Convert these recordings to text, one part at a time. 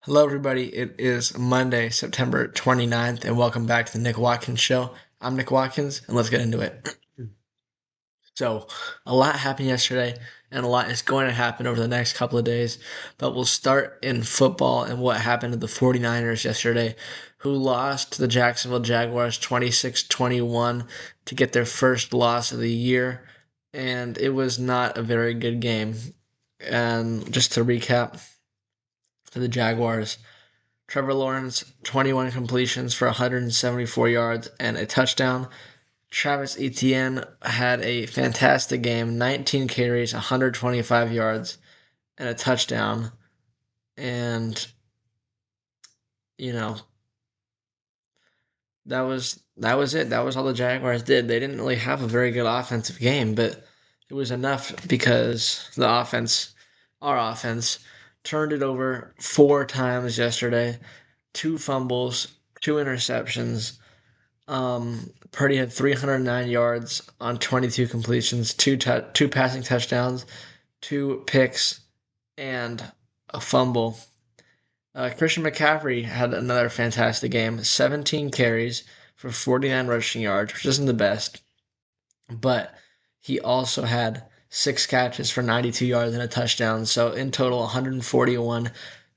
Hello, everybody. It is Monday, September 29th, and welcome back to the Nick Watkins Show. I'm Nick Watkins, and let's get into it. So, a lot happened yesterday, and a lot is going to happen over the next couple of days, but we'll start in football and what happened to the 49ers yesterday, who lost to the Jacksonville Jaguars 26-21 to get their first loss of the year, and it was not a very good game. And just to recap, for the Jaguars, Trevor Lawrence, 21 completions for 174 yards and a touchdown. Travis Etienne had a fantastic game, 19 carries, 125 yards, and a touchdown. And, you know, that was it. That was all the Jaguars did. They didn't really have a very good offensive game, but it was enough because our offense, turned it over 4 times yesterday, 2 fumbles, 2 interceptions. Purdy had 309 yards on 22 completions, two passing touchdowns, 2 picks, and a fumble. Christian McCaffrey had another fantastic game, 17 carries for 49 rushing yards, which isn't the best, but he also had 6 catches for 92 yards and a touchdown. So in total, 141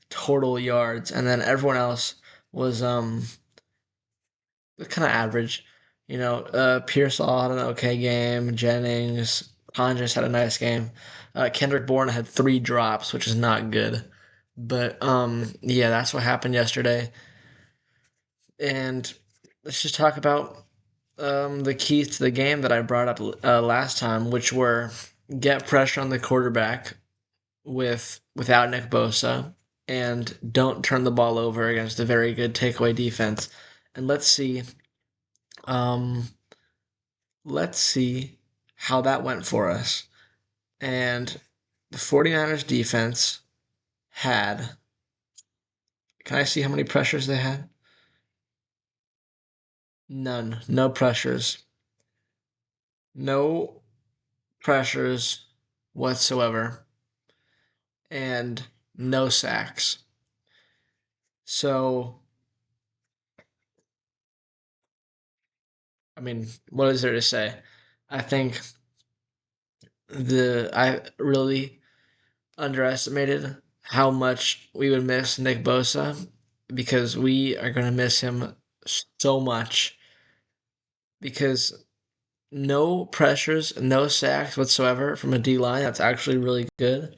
total yards, and then everyone else was kind of average. Pearsall had an okay game. Jennings, Hodges had a nice game. Kendrick Bourne had 3 drops, which is not good. But yeah, that's what happened yesterday. And let's just talk about the keys to the game that I brought up last time, which were get pressure on the quarterback without Nick Bosa, and don't turn the ball over against a very good takeaway defense. And um, let's see how that went for us. And the 49ers defense had, can I see how many pressures they had? None. No pressures. No pressures whatsoever. And no sacks. So, I mean, what is there to say? I think I really underestimated how much we would miss Nick Bosa because we are going to miss him so much because no pressures, no sacks whatsoever from a D line that's actually really good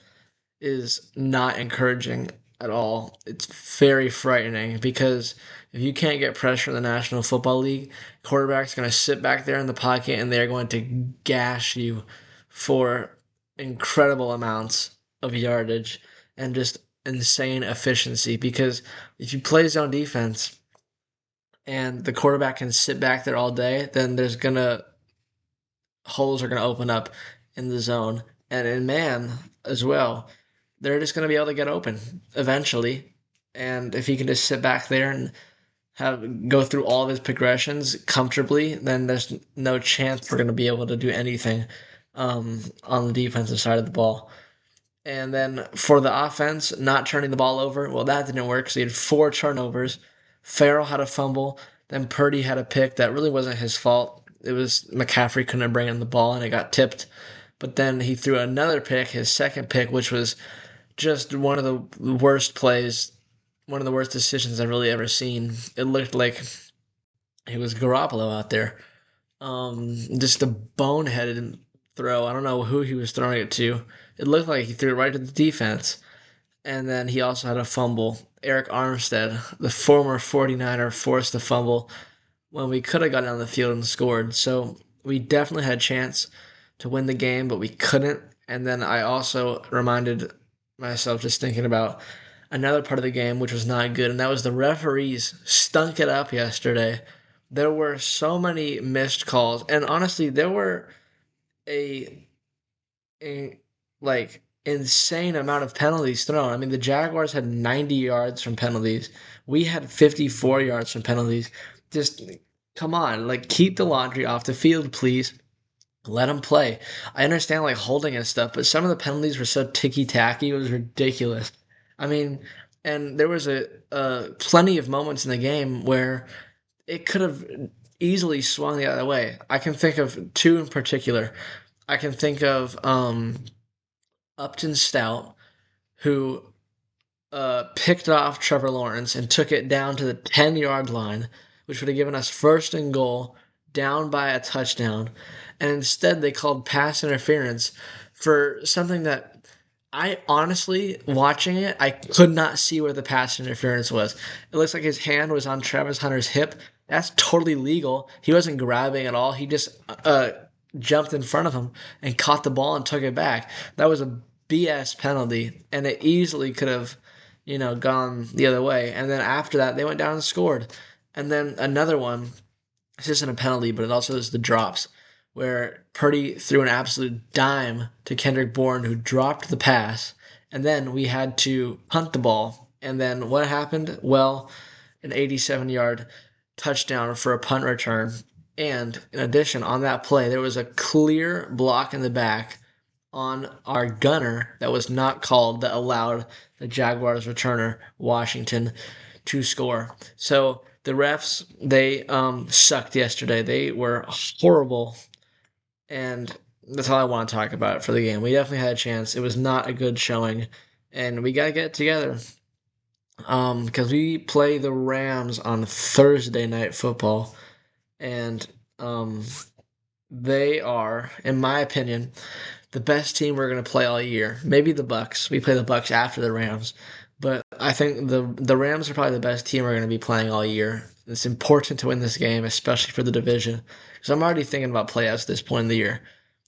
is not encouraging at all. It's very frightening because if you can't get pressure in the National Football League, quarterback's going to sit back there in the pocket and they're going to gash you for incredible amounts of yardage and just insane efficiency because if you play zone defense and the quarterback can sit back there all day, then there's going to holes are going to open up in the zone and in man as well. They're just going to be able to get open eventually. And if he can just sit back there and have go through all of his progressions comfortably, then there's no chance we're going to be able to do anything on the defensive side of the ball. And then for the offense, not turning the ball over, well, that didn't work. So he had 4 turnovers. Farrell had a fumble. Then Purdy had a pick that really wasn't his fault. It was McCaffrey couldn't bring in the ball and it got tipped. But then he threw another pick, his second pick, which was just one of the worst plays, one of the worst decisions I've really ever seen. It looked like it was Garoppolo out there. Just a boneheaded throw. I don't know who he was throwing it to. It looked like he threw it right to the defense. And then he also had a fumble. Eric Armstead, the former 49er, forced a fumble when we could have gotten on the field and scored. So we definitely had a chance to win the game, but we couldn't. And then I also reminded myself just thinking about another part of the game which was not good, and that was the referees stunk it up yesterday. There were so many missed calls, and honestly, there were a a like insane amount of penalties thrown. I mean, the Jaguars had 90 yards from penalties. We had 54 yards from penalties. Just come on, like keep the laundry off the field, please. Let them play. I understand like holding and stuff, but some of the penalties were so ticky tacky. It was ridiculous. I mean, And there was a plenty of moments in the game where it could have easily swung the other way. I can think of two in particular. I can think of Upton Stout, who picked off Trevor Lawrence and took it down to the 10-yard line, which would have given us first and goal, down by a touchdown. And instead, they called pass interference for something that I honestly, watching it, I could not see where the pass interference was. It looks like his hand was on Travis Hunter's hip. That's totally legal. He wasn't grabbing at all. He just jumped in front of him and caught the ball and took it back. That was a BS penalty, and it easily could have, gone the other way. And then after that, they went down and scored. And then another one, this isn't a penalty, but it also is the drops, where Purdy threw an absolute dime to Kendrick Bourne, who dropped the pass, and then we had to punt the ball. And then what happened? Well, an 87-yard touchdown for a punt return. And in addition, on that play, there was a clear block in the back on our gunner that was not called that allowed the Jaguars returner, Washington, to score. So the refs, they sucked yesterday. They were horrible, and that's all I want to talk about for the game. We definitely had a chance. It was not a good showing, and we got to get it together. Because we play the Rams on Thursday Night Football, and they are, in my opinion, the best team we're going to play all year. Maybe the Bucks. We play the Bucks after the Rams, but I think the Rams are probably the best team we're going to be playing all year. It's important to win this game, especially for the division, because I'm already thinking about playoffs at this point in the year.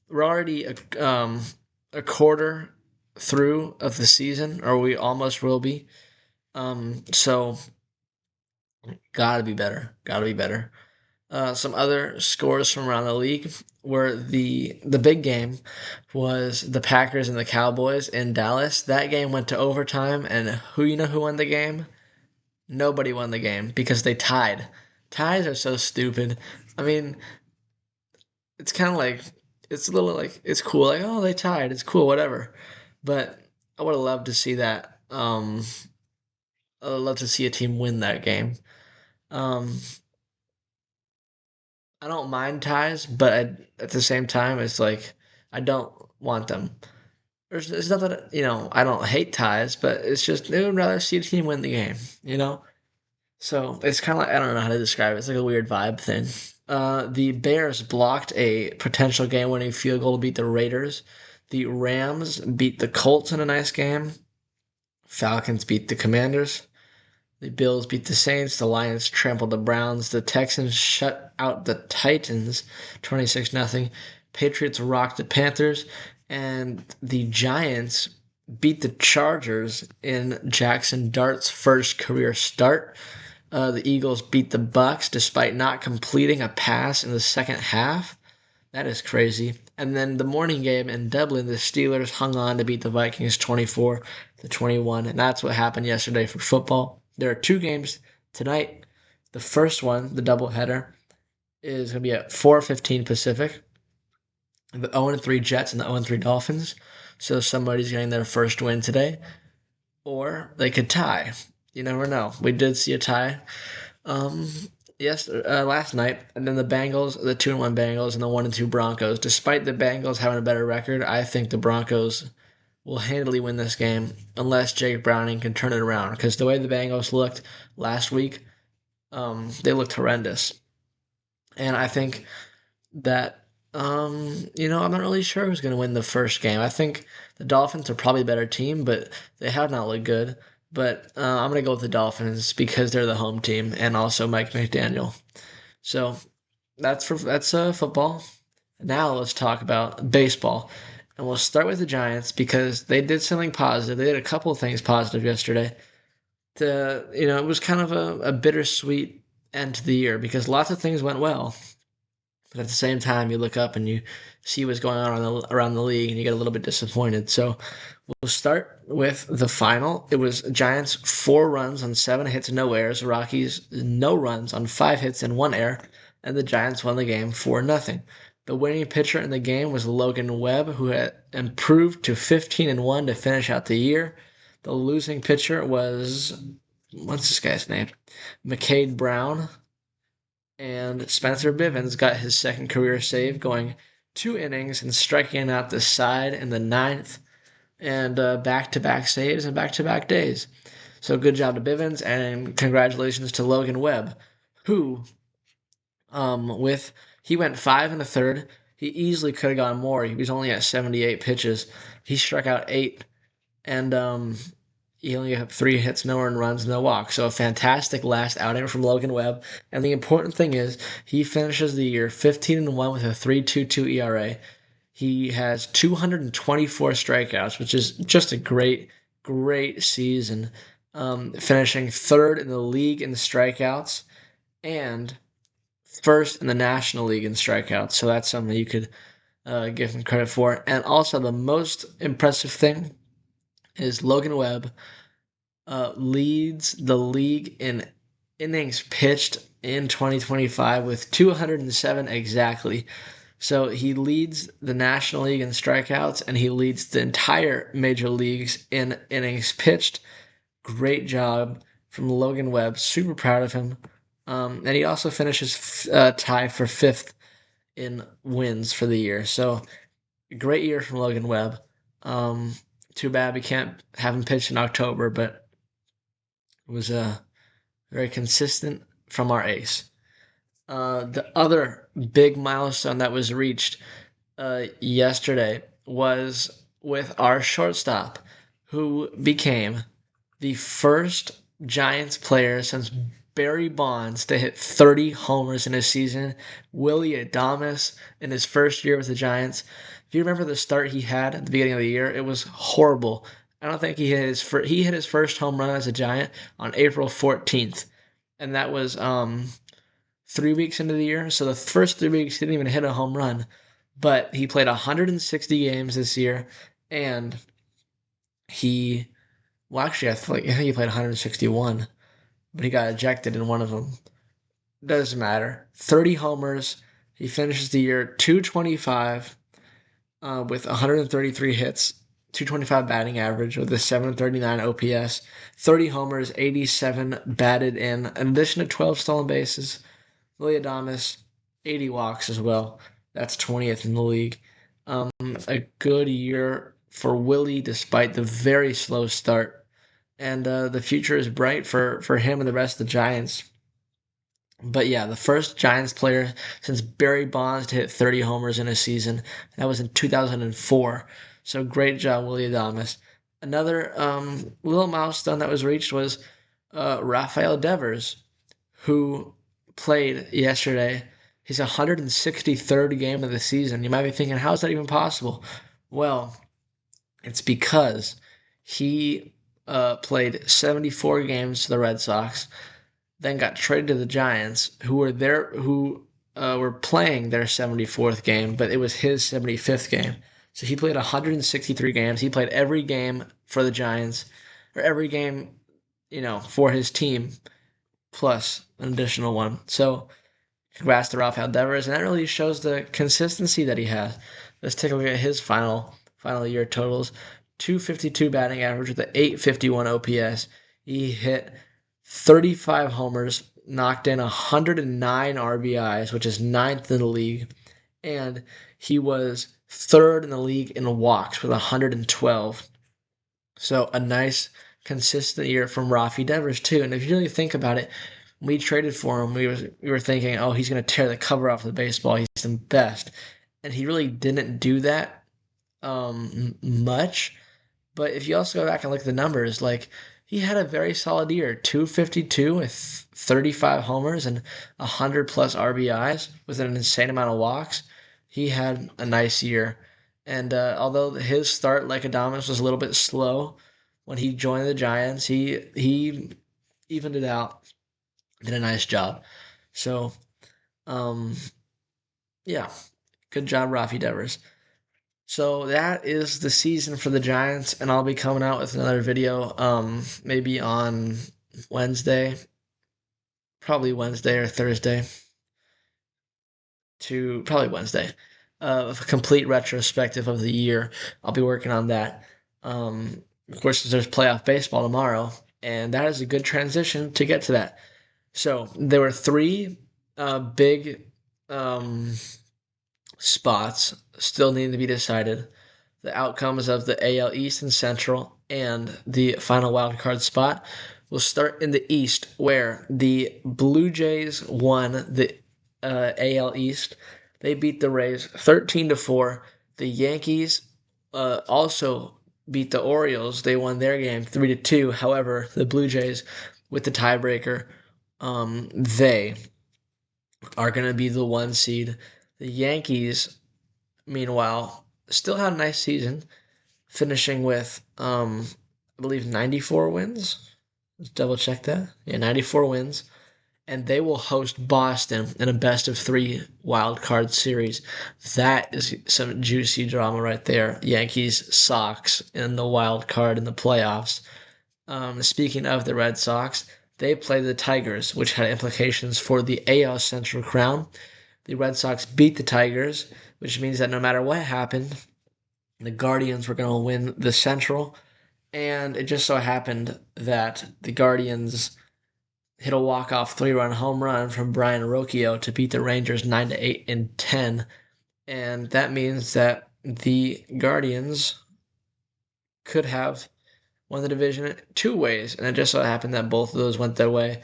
We're already a quarter through of the season, or we almost will be. So gotta be better. Gotta be better. Some other scores from around the league were the big game was the Packers and the Cowboys in Dallas. That game went to overtime, and who won the game? Nobody won the game because they tied. Ties are so stupid. I mean, it's kind of like it's a little like it's cool, like oh they tied, it's cool, whatever. But I would have loved to see that. I would love to see a team win that game. Um, I don't mind ties, but at the same time, it's like I don't want them. There's not that I don't hate ties, but it's just I would rather see a team win the game. So it's kind of like I don't know how to describe it. It's like a weird vibe thing. The Bears blocked a potential game-winning field goal to beat the Raiders. The Rams beat the Colts in a nice game. Falcons beat the Commanders. The Bills beat the Saints. The Lions trampled the Browns. The Texans shut out the Titans 26-0. Patriots rocked the Panthers. And the Giants beat the Chargers in Jackson Dart's first career start. The Eagles beat the Bucks despite not completing a pass in the second half. That is crazy. And then the morning game in Dublin, the Steelers hung on to beat the Vikings 24-21, and that's what happened yesterday for football. There are two games tonight. The first one, the doubleheader, is going to be at 4:15 Pacific. The 0-3 Jets and the 0-3 Dolphins. So somebody's getting their first win today. Or they could tie. You never know. We did see a tie. Um, last night, and then the Bengals, the 2-1 Bengals, and the 1-2 Broncos. Despite the Bengals having a better record, I think the Broncos will handily win this game unless Jake Browning can turn it around. Because the way the Bengals looked last week, they looked horrendous, and I think that I'm not really sure who's going to win the first game. I think the Dolphins are probably a better team, but they have not looked good. But I'm going to go with the Dolphins because they're the home team and also Mike McDaniel. So that's football. Now let's talk about baseball. And we'll start with the Giants because they did something positive. They did a couple of things positive yesterday. It was kind of a bittersweet end to the year because lots of things went well. But at the same time, you look up and you see what's going on around the league and you get a little bit disappointed. So we'll start with the final. It was Giants 4 runs on 7 hits and no errors. Rockies no runs on 5 hits and 1 error. And the Giants won the game 4-0. The winning pitcher in the game was Logan Webb, who had improved to 15-1 to finish out the year. The losing pitcher was, what's this guy's name? McCade Brown. And Spencer Bivens got his second career save, going 2 innings and striking out the side in the ninth, and back-to-back saves and back-to-back days. So good job to Bivens, and congratulations to Logan Webb, who, with he went 5 1/3. He easily could have gone more. He was only at 78 pitches. He struck out 8, and he only had 3 hits, no earned runs, no walks. So a fantastic last outing from Logan Webb. And the important thing is he finishes the year 15-1 with a 3.22 ERA. He has 224 strikeouts, which is just a great, great season. Finishing third in the league in strikeouts and first in the National League in strikeouts. So that's something you could give him credit for. And also, the most impressive thing is Logan Webb leads the league in innings pitched in 2025 with 207 exactly. So he leads the National League in strikeouts, and he leads the entire major leagues in innings pitched. Great job from Logan Webb. Super proud of him. And he also finishes tied for 5th in wins for the year. So great year from Logan Webb. Too bad we can't have him pitch in October, but it was very consistent from our ace. The other big milestone that was reached yesterday was with our shortstop, who became the first Giants player since Barry Bonds to hit 30 homers in a season. Willie Adames in his first year with the Giants. If you remember the start he had at the beginning of the year, it was horrible. I don't think he hit his first home run as a Giant on April 14th, and that was 3 weeks into the year. So the first 3 weeks he didn't even hit a home run, but he played 160 games this year, and actually, I think he played 161, but he got ejected in one of them. Doesn't matter. 30 homers. He finishes the year 225 with 133 hits, 225 batting average with a 739 OPS, 30 homers, 87 batted in addition to 12 stolen bases. Willie Adames, 80 walks as well. That's 20th in the league. A good year for Willie despite the very slow start. And the future is bright for him and the rest of the Giants. But yeah, the first Giants player since Barry Bonds to hit 30 homers in a season. That was in 2004. So great job, Willie Adames. Another little milestone that was reached was Rafael Devers, who played yesterday his 163rd game of the season. You might be thinking, how is that even possible? Well, it's because he played 74 games to the Red Sox, then got traded to the Giants, who were playing their 74th game, but it was his 75th game. So he played 163 games. He played every game for the Giants, or every game, for his team, plus an additional one. So congrats to Rafael Devers, and that really shows the consistency that he has. Let's take a look at his final year totals. 252 batting average with an 851 OPS. He hit 35 homers, knocked in 109 RBIs, which is 9th in the league, and he was 3rd in the league in walks with 112. So a nice, consistent year from Rafi Devers too. And if you really think about it, we traded for him. We were thinking, oh, he's going to tear the cover off the baseball. He's the best, and he really didn't do that much. But if you also go back and look at the numbers, like he had a very solid year, 252 with 35 homers and 100 plus RBIs with an insane amount of walks. He had a nice year. And although his start, like Adames, was a little bit slow when he joined the Giants, he evened it out, did a nice job. So, um, yeah, good job, Rafi Devers. So that is the season for the Giants, and I'll be coming out with another video, maybe on Wednesday, probably Wednesday or Thursday, probably Wednesday, a complete retrospective of the year. I'll be working on that. of course, there's playoff baseball tomorrow, and that is a good transition to get to that. So there were three big um, spots still needing to be decided. The outcomes of the AL East and Central and the final wild card spot. We'll start in the East, where the Blue Jays won the AL East. They beat the Rays 13-4. The Yankees also beat the Orioles. They won their game 3-2. However, the Blue Jays, with the tiebreaker, they are going to be the 1 seed. The Yankees, meanwhile, still had a nice season, finishing with, I believe, 94 wins. Let's double check that. Yeah, 94 wins. And they will host Boston in a best-of-3 wild card series. That is some juicy drama right there. Yankees, Sox in the wild card in the playoffs. Speaking of the Red Sox, they play the Tigers, which had implications for the AL Central crown. The Red Sox beat the Tigers, which means that no matter what happened, the Guardians were going to win the Central. And it just so happened that the Guardians hit a walk-off 3-run home run from Brian Rocchio to beat the Rangers 9-8 in 10. And that means that the Guardians could have won the division 2 ways. And it just so happened that both of those went their way.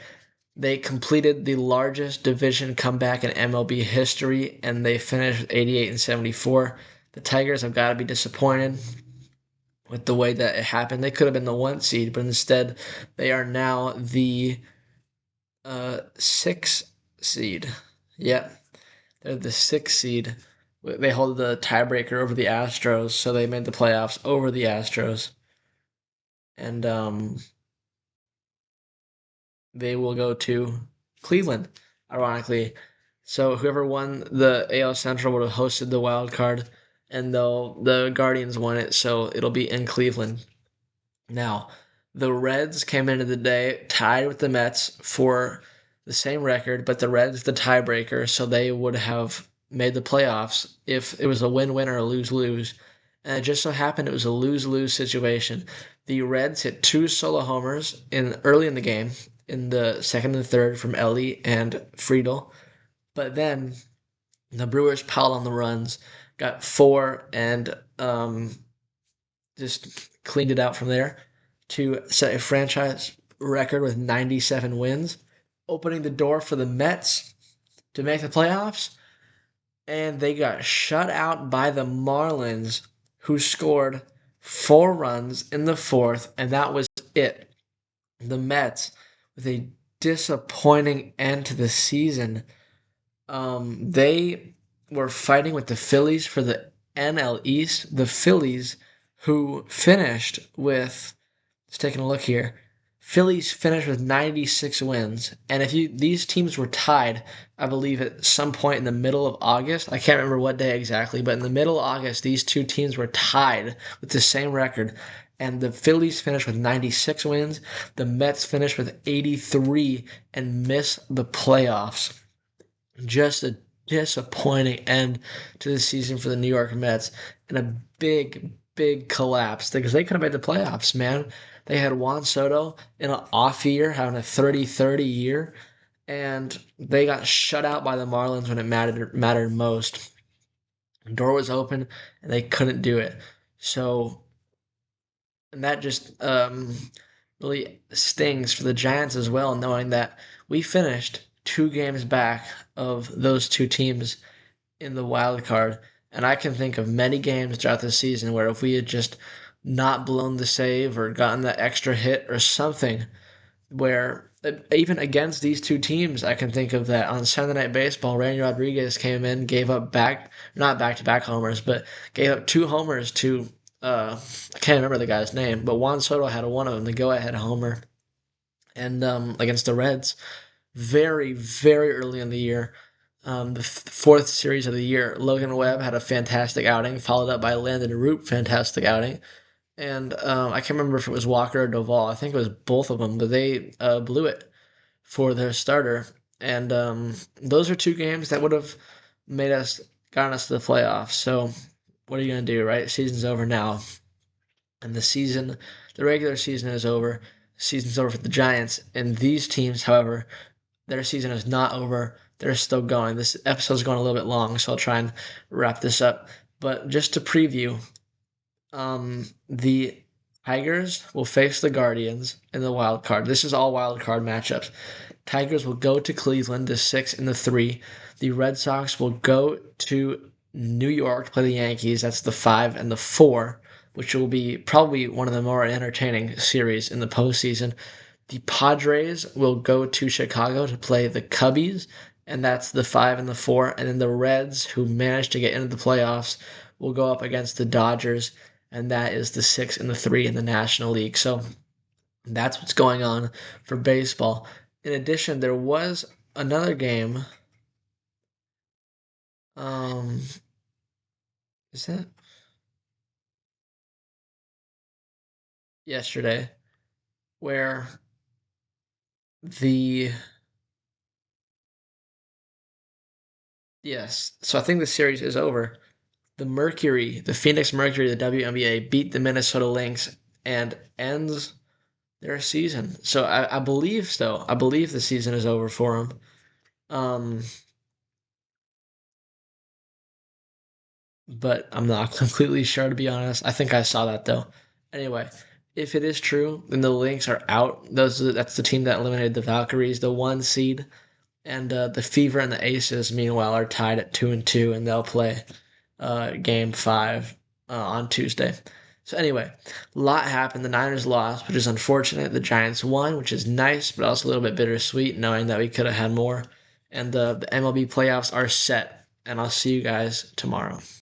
They completed the largest division comeback in MLB history, and they finished 88-74. The Tigers have got to be disappointed with the way that it happened. They could have been the 1 seed, but instead they are now the 6 seed. Yep, they're the 6 seed. They hold the tiebreaker over the Astros, so they made the playoffs over the Astros. And they will go to Cleveland, ironically. So whoever won the AL Central would have hosted the wild card, and though the Guardians won it, so it'll be in Cleveland. Now, the Reds came into the day tied with the Mets for the same record, but the Reds the tiebreaker, so they would have made the playoffs if it was a win-win or a lose-lose. And it just so happened it was a lose-lose situation. The Reds hit 2 solo homers early in the game, in the second and third from Ellie and Friedel. But then the Brewers piled on the runs, got 4, and just cleaned it out from there to set a franchise record with 97 wins, opening the door for the Mets to make the playoffs. And they got shut out by the Marlins, who scored 4 runs in the fourth, and that was it. The Mets, with a disappointing end to the season, they were fighting with the Phillies for the NL East. The Phillies, who finished with, just taking a look here, Phillies finished with 96 wins. And if these teams were tied, I believe at some point in the middle of August, I can't remember what day exactly, but in the middle of August, these two teams were tied with the same record. And the Phillies finished with 96 wins. The Mets finished with 83 and missed the playoffs. Just a disappointing end to the season for the New York Mets, and a big, big collapse because they could have made the playoffs, man. They had Juan Soto in an off year, having a 30-30 year, and they got shut out by the Marlins when it mattered most. The door was open, and they couldn't do it. So, and that just really stings for the Giants as well, knowing that we finished 2 games back of those 2 teams in the wild card. And I can think of many games throughout the season where if we had just not blown the save or gotten that extra hit or something, where even against these 2 teams, I can think of that on Sunday Night Baseball, Randy Rodriguez came in, gave up not back-to-back homers, but gave up 2 homers to, I can't remember the guy's name, but Juan Soto had one of them, the go-ahead homer, and against the Reds, very, very early in the year. The 4th series of the year, Logan Webb had a fantastic outing, followed up by Landon Root, fantastic outing. And I can't remember if it was Walker or Doval. I think it was both of them, but they blew it for their starter. And those are 2 games that would have gotten us to the playoffs. So what are you going to do, right? Season's over now. And the season The regular season is over. The season's over for the Giants. And these teams, however, their season is not over. They're still going. This episode's going a little bit long, so I'll try and wrap this up. But just to preview, the Tigers will face the Guardians in the wild card. This is all wild card matchups. Tigers will go to Cleveland, the 6 and the 3. The Red Sox will go to New York to play the Yankees. That's the 5 and the 4, which will be probably one of the more entertaining series in the postseason. The Padres will go to Chicago to play the Cubbies, and that's the 5 and the 4. And then the Reds, who managed to get into the playoffs, will go up against the Dodgers, and that is the 6 and the 3 in the National League. So that's what's going on for baseball. In addition, there was another game. Um, is that yesterday where the yes, so I think the series is over. The Phoenix Mercury, the WNBA, beat the Minnesota Lynx and ends their season. So I believe so. I believe the season is over for them. Um, but I'm not completely sure to be honest. I think I saw that though. Anyway, if it is true, then the Lynx are out. That's the team that eliminated the Valkyries, the 1 seed, and the Fever and the Aces, meanwhile, are tied at 2-2, and they'll play Game 5 on Tuesday. So anyway, a lot happened. The Niners lost, which is unfortunate. The Giants won, which is nice, but also a little bit bittersweet, knowing that we could have had more. And the MLB playoffs are set, and I'll see you guys tomorrow.